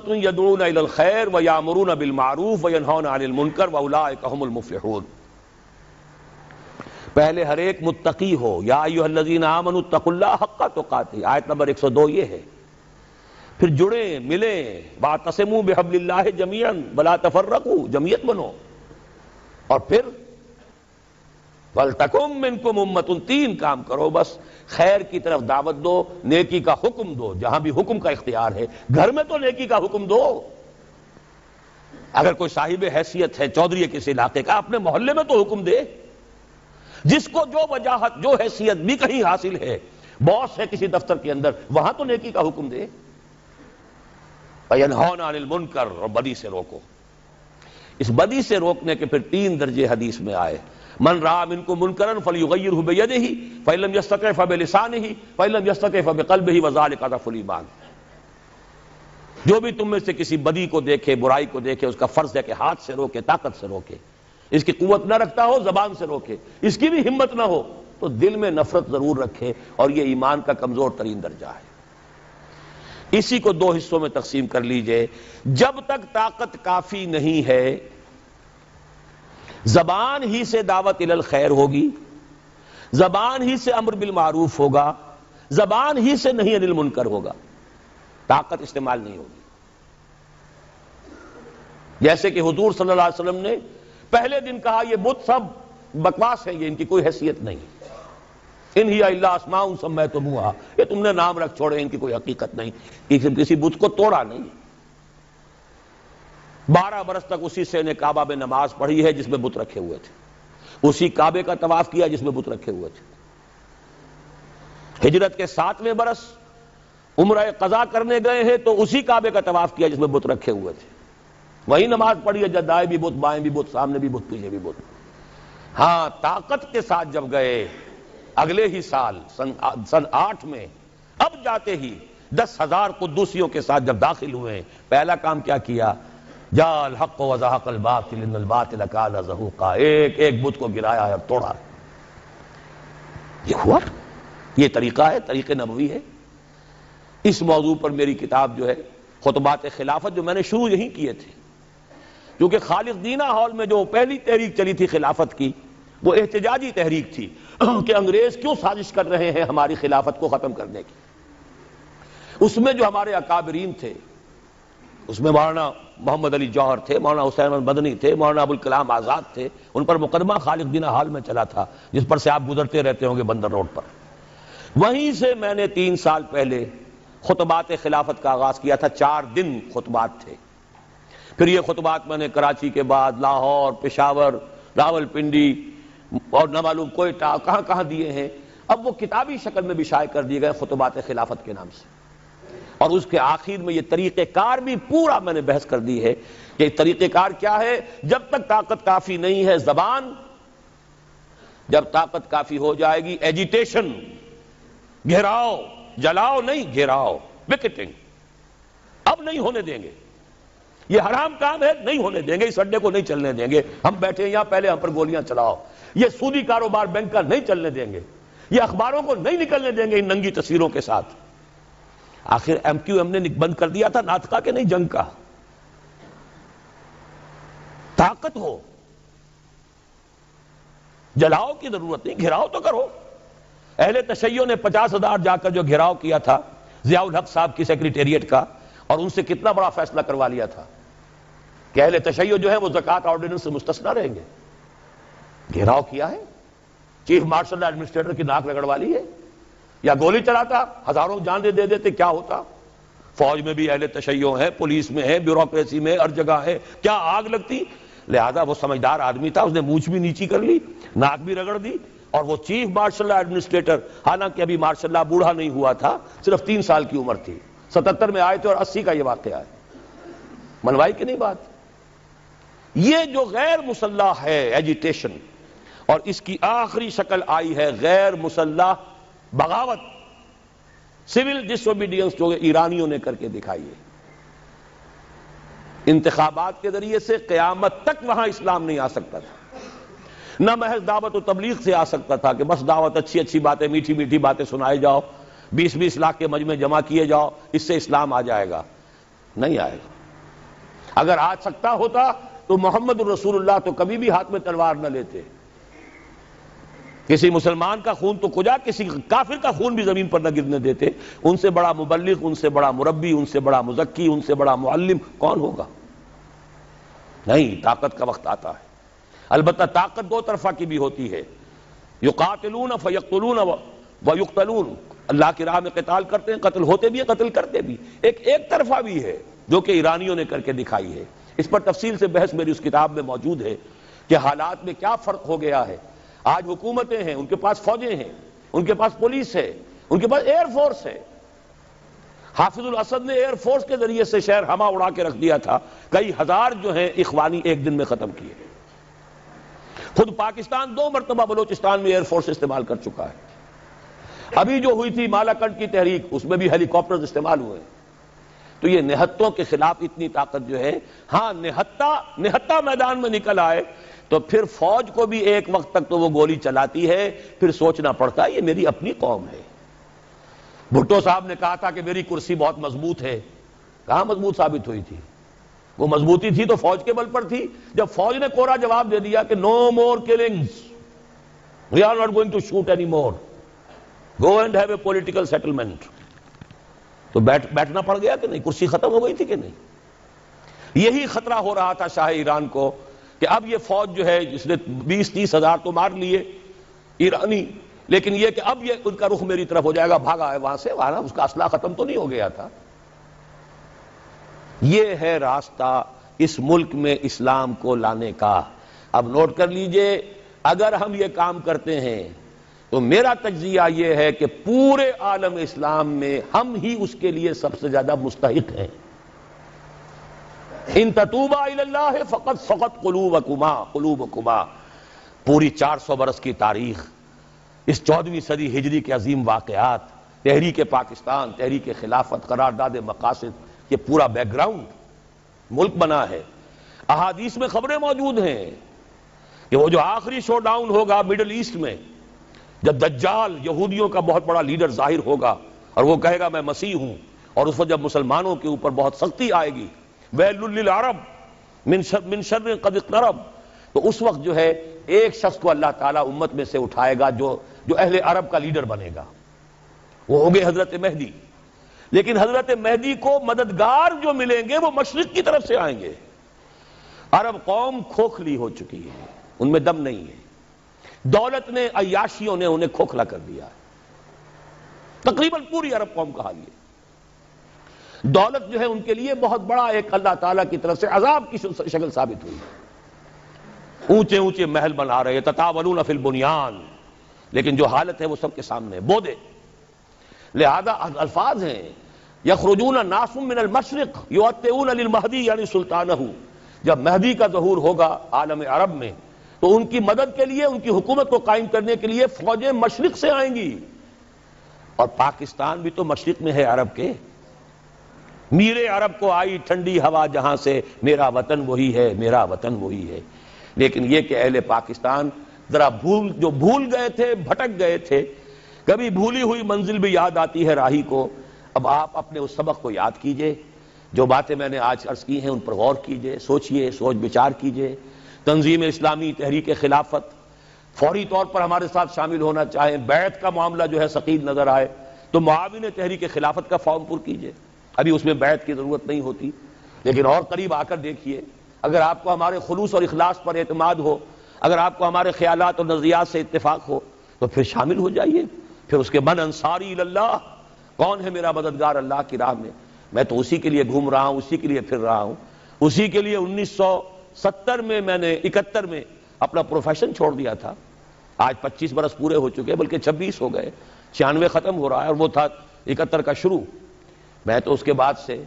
امۃ یدعون الی الخیر ویامرون بالمعروف وینہون عن المنکر واولئک هم المفلحون. پہلے ہر ایک متقی ہو. یا ایھا الذین آمنوا اتقوا اللہ حق تقاتہ، آیت نمبر 102 یہ ہے. پھر جڑیں ملیں، واعتصموا بحبل اللہ جمیعا ولا تفرقوا، جمعیت بنو. اور پھر وَلْتَكُن مِّنكُمْ أُمَّةٌ، تین کام کرو بس. خیر کی طرف دعوت دو، نیکی کا حکم دو جہاں بھی حکم کا اختیار ہے. گھر میں تو نیکی کا حکم دو. اگر کوئی صاحب حیثیت ہے چودھری ہے کسی علاقے کا، اپنے محلے میں تو حکم دے. جس کو جو وجاہت جو حیثیت بھی کہیں حاصل ہے، باس ہے کسی دفتر کے اندر، وہاں تو نیکی کا حکم دے. وَيَنْهَوْنَ عَنِ الْمُنْكَرِ، اور بدی سے روکو. اس بدی سے روکنے کے پھر 3 درجے حدیث میں آئے. من رأى منكم منكرا فليغيره بيده فإن لم يستطع فبلسانه فإن لم يستطع فبقلبه وذلك ضعف الإيمان. جو بھی تم میں سے کسی بدی کو دیکھے، برائی کو دیکھے، اس کا فرض ہے کہ ہاتھ سے روکے، طاقت سے روکے. اس کی قوت نہ رکھتا ہو زبان سے روکے، اس کی بھی ہمت نہ ہو تو دل میں نفرت ضرور رکھے، اور یہ ایمان کا کمزور ترین درجہ ہے. اسی کو 2 حصوں میں تقسیم کر لیجئے. جب تک طاقت کافی نہیں ہے، زبان ہی سے دعوت الی الخیر ہوگی، زبان ہی سے امر بالمعروف ہوگا، زبان ہی سے نہی عن المنکر ہوگا، طاقت استعمال نہیں ہوگی. جیسے کہ حضور صلی اللہ علیہ وسلم نے پہلے دن کہا یہ بت سب بکواس ہیں، یہ ان کی کوئی حیثیت نہیں. ان ہی الا اسماء سمیتموہا، یہ تم نے نام رکھ چھوڑے، ان کی کوئی حقیقت نہیں. کسی بت کو توڑا نہیں. 12 برس تک اسی سے نے کعبہ میں نماز پڑھی ہے جس میں بت رکھے ہوئے تھے، اسی کعبے کا طواف کیا جس میں بت رکھے ہوئے تھے. ہجرت کے 7ویں برس عمرہ قضا کرنے گئے ہیں تو اسی کعبے کا طواف کیا جس میں بت رکھے ہوئے تھے. وہی نماز پڑھی ہے، دائیں بھی بت، بائیں بھی بت، سامنے بھی بت، پیچھے بھی بت. ہاں طاقت کے ساتھ جب گئے اگلے ہی سال سن 8 میں، اب جاتے ہی 10,000 قدوسیوں کے ساتھ جب داخل ہوئے، پہلا کام کیا کیا؟ جاء الحق وزهق الباطل ان الباطل كان زهوقا. ایک ایک بت کو گرایا ہے، توڑا. یہ ہوا، یہ طریقہ ہے، طریقہ نبوی ہے. اس موضوع پر میری کتاب جو ہے خطبات خلافت، جو میں نے شروع یہیں کیے تھے، کیونکہ خالق دینہ ہال میں جو پہلی تحریک چلی تھی خلافت کی، وہ احتجاجی تحریک تھی کہ انگریز کیوں سازش کر رہے ہیں ہماری خلافت کو ختم کرنے کی. اس میں جو ہمارے اکابرین تھے، اس میں مولانا محمد علی جوہر تھے، مولانا حسین احمد مدنی تھے، مولانا ابوالکلام آزاد تھے. ان پر مقدمہ خالق دینہ ہال میں چلا تھا، جس پر سے آپ گزرتے رہتے ہوں گے بندر روڈ پر. وہیں سے میں نے 3 سال پہلے خطبات خلافت کا آغاز کیا تھا. 4 دن خطبات تھے. پھر یہ خطبات میں نے کراچی کے بعد لاہور، پشاور، راولپنڈی اور نہ معلوم کوئٹہ کہاں کہاں دیے ہیں. اب وہ کتابی شکل میں بھی شائع کر دیے گئے خطبات خلافت کے نام سے. اور اس کے آخر میں یہ طریقہ کار بھی پورا میں نے بحث کر دی ہے کہ طریقہ کار کیا ہے. جب تک طاقت کافی نہیں ہے زبان، جب طاقت کافی ہو جائے گی ایجیٹیشن، گھیراؤ، جلاؤ نہیں، گھیراؤ، وکٹنگ. اب نہیں ہونے دیں گے. یہ حرام کام ہے، نہیں ہونے دیں گے. اس اڈے کو نہیں چلنے دیں گے. ہم بیٹھے ہیں یہاں، پہلے ہم پر گولیاں چلاؤ. یہ سودی کاروبار بینک کا نہیں چلنے دیں گے. یہ اخباروں کو نہیں نکلنے دیں گے ان ننگی تصویروں کے ساتھ. آخر ایم کیو ایم نے بند کر دیا تھا ناطقہ کے، نہیں جنگ کا. طاقت ہو، جلاؤ کی ضرورت نہیں، گھراؤ تو کرو. اہل تشیع نے 50,000 جا کر جو گھراؤ کیا تھا ضیاء الحق صاحب کی سیکریٹریٹ کا، اور ان سے کتنا بڑا فیصلہ کروا لیا تھا کہ اہل تشیع جو ہے وہ زکوٰۃ آرڈیننس سے مستثنیٰ رہیں گے. گھیراؤ کیا ہے، چیف مارشل ایڈمنسٹریٹر کی ناک رگڑوا لی ہے. یا گولی چلاتا، ہزاروں جانیں دے دیتے، کیا ہوتا؟ فوج میں بھی اہل تشیع ہے، پولیس میں ہے، بیوروکریسی میں، ہر جگہ ہے، کیا آگ لگتی؟ لہذا وہ سمجھدار آدمی تھا، اس نے مونچھ بھی نیچی کر لی، ناک بھی رگڑ دی. اور وہ چیف مارشل ایڈمنسٹریٹر، حالانکہ ابھی مارشل لا بوڑھا نہیں ہوا تھا، صرف 3 سال کی عمر تھی. 77 میں آئے تھے اور 80 کا یہ واقعہ ہے. منوائی کی نہیں بات. یہ جو غیر مسلح ہے ایجیٹیشن، اور اس کی آخری شکل آئی ہے غیر مسلح بغاوت، سول ڈس اوبیڈینس، جو ایرانیوں نے کر کے دکھائی ہے. انتخابات کے ذریعے سے قیامت تک وہاں اسلام نہیں آ سکتا تھا. نہ محض دعوت و تبلیغ سے آ سکتا تھا کہ بس دعوت، اچھی اچھی باتیں، میٹھی میٹھی باتیں سنائے جاؤ، 20-20 لاکھ کے مجمع جمع کیے جاؤ، اس سے اسلام آ جائے گا. نہیں آئے گا. اگر آ سکتا ہوتا تو محمد الرسول اللہ تو کبھی بھی ہاتھ میں تلوار نہ لیتے. کسی مسلمان کا خون تو کجا کسی کافر کا خون بھی زمین پر نہ گرنے دیتے. ان سے بڑا مبلغ، ان سے بڑا مربی، ان سے بڑا مزکی، ان سے بڑا معلم کون ہوگا؟ نہیں، طاقت کا وقت آتا ہے. البتہ طاقت دو طرفہ کی بھی ہوتی ہے. یقاتلون فیقتلون ویقتلون، اللہ کی راہ میں قتال کرتے ہیں، قتل ہوتے بھی ہیں، قتل کرتے بھی. ایک طرفہ بھی ہے جو کہ ایرانیوں نے کر کے دکھائی ہے. اس پر تفصیل سے بحث میری اس کتاب میں موجود ہے کہ حالات میں کیا فرق ہو گیا ہے. آج حکومتیں ہیں، ان کے پاس فوجیں ہیں، ان کے پاس پولیس ہے، ان کے پاس ایئر فورس ہے. حافظ الاسد نے ایئر فورس کے ذریعے سے شہر ہما اڑا کے رکھ دیا تھا. کئی ہزار جو ہیں اخوانی ایک دن میں ختم کیے. خود پاکستان 2 مرتبہ بلوچستان میں ایئر فورس استعمال کر چکا ہے. ابھی جو ہوئی تھی مالاکنڈ کی تحریک، اس میں بھی ہیلی کاپٹرز استعمال ہوئے. تو یہ نہتوں کے خلاف اتنی طاقت جو ہے، ہاں نہتا میدان میں نکل آئے تو پھر فوج کو بھی ایک وقت تک تو وہ گولی چلاتی ہے، پھر سوچنا پڑتا ہے یہ میری اپنی قوم ہے. بھٹو صاحب نے کہا تھا کہ میری کرسی بہت مضبوط ہے. کہاں مضبوط ثابت ہوئی تھی؟ وہ مضبوطی تھی تو فوج کے بل پر تھی. جب فوج نے کوڑا جواب دے دیا کہ no more killings, we are not going to shoot any more, go and have a political settlement, تو بیٹھنا پڑ گیا کہ نہیں؟ کرسی ختم ہو گئی تھی کہ نہیں؟ یہی خطرہ ہو رہا تھا شاہ ایران کو کہ اب یہ فوج جو ہے جس نے 20-30 ہزار تو مار لیے ایرانی، لیکن یہ کہ اب یہ ان کا رخ میری طرف ہو جائے گا. بھاگا ہے وہاں سے، وہاں اس کا اسلحہ ختم تو نہیں ہو گیا تھا. یہ ہے راستہ اس ملک میں اسلام کو لانے کا. اب نوٹ کر لیجئے، اگر ہم یہ کام کرتے ہیں تو میرا تجزیہ یہ ہے کہ پورے عالم اسلام میں ہم ہی اس کے لیے سب سے زیادہ مستحق ہیں. ان تتوبا الی اللہ فقد سقط قلوبکما. پوری 400 برس کی تاریخ، اس 14ویں صدی ہجری کے عظیم واقعات، تحریک پاکستان، تحریک خلافت، قرارداد مقاصد، یہ پورا بیک گراؤنڈ ملک بنا ہے. احادیث میں خبریں موجود ہیں کہ وہ جو آخری شو ڈاؤن ہوگا مڈل ایسٹ میں، جب دجال یہودیوں کا بہت بڑا لیڈر ظاہر ہوگا اور وہ کہے گا میں مسیح ہوں، اور اس وقت جب مسلمانوں کے اوپر بہت سختی آئے گی، ویل للعرب من شر قد اقترب، تو اس وقت جو ہے ایک شخص کو اللہ تعالیٰ امت میں سے اٹھائے گا جو اہل عرب کا لیڈر بنے گا. وہ ہوں گے حضرت مہدی. لیکن حضرت مہدی کو مددگار جو ملیں گے وہ مشرق کی طرف سے آئیں گے. عرب قوم کھوکھلی ہو چکی ہے، ان میں دم نہیں ہے. دولت نے، عیاشیوں نے انہیں کھوکھلا کر دیا ہے. تقریباً پوری عرب قوم کا حال یہ. دولت جو ہے ان کے لیے بہت بڑا ایک اللہ تعالیٰ کی طرف سے عذاب کی شکل ثابت ہوئی. اونچے اونچے محل بنا رہے، تطاولون فی البنیان، لیکن جو حالت ہے وہ سب کے سامنے بودے. لہذا الفاظ ہیں یخرجون الناس من المشرق یؤطئون للمہدی یعنی سلطانہ. جب مہدی کا ظہور ہوگا عالم عرب میں تو ان کی مدد کے لیے، ان کی حکومت کو قائم کرنے کے لیے فوجیں مشرق سے آئیں گی. اور پاکستان بھی تو مشرق میں ہے عرب کے. میرے عرب کو آئی ٹھنڈی ہوا جہاں سے، میرا وطن وہی ہے، میرا وطن وہی ہے. لیکن یہ کہ اہل پاکستان ذرا بھول گئے تھے، بھٹک گئے تھے. کبھی بھولی ہوئی منزل بھی یاد آتی ہے راہی کو. اب آپ اپنے اس سبق کو یاد کیجئے. جو باتیں میں نے آج عرض کی ہیں ان پر غور کیجئے، سوچئے، سوچ بچار کیجئے. تنظیم اسلامی، تحریک خلافت فوری طور پر ہمارے ساتھ شامل ہونا چاہیں، بیعت کا معاملہ جو ہے ثقیل نظر آئے تو معاون تحریک خلافت کا فارم پر کیجئے. ابھی اس میں بیعت کی ضرورت نہیں ہوتی، لیکن اور قریب آ کر دیکھیے. اگر آپ کو ہمارے خلوص اور اخلاص پر اعتماد ہو، اگر آپ کو ہمارے خیالات اور نظریات سے اتفاق ہو تو پھر شامل ہو جائیے. پھر اس کے من انصاری اللہ، کون ہے میرا مددگار اللہ کی راہ میں؟ میں تو اسی کے لیے گھوم رہا ہوں، اسی کے لیے پھر رہا ہوں. اسی کے لیے 1970 میں میں نے 71 میں اپنا پروفیشن چھوڑ دیا تھا. آج 25 برس پورے ہو چکے، بلکہ 26 ہو گئے. 96 ختم ہو رہا ہے اور وہ تھا 71 کا شروع. میں تو اس کے بعد سے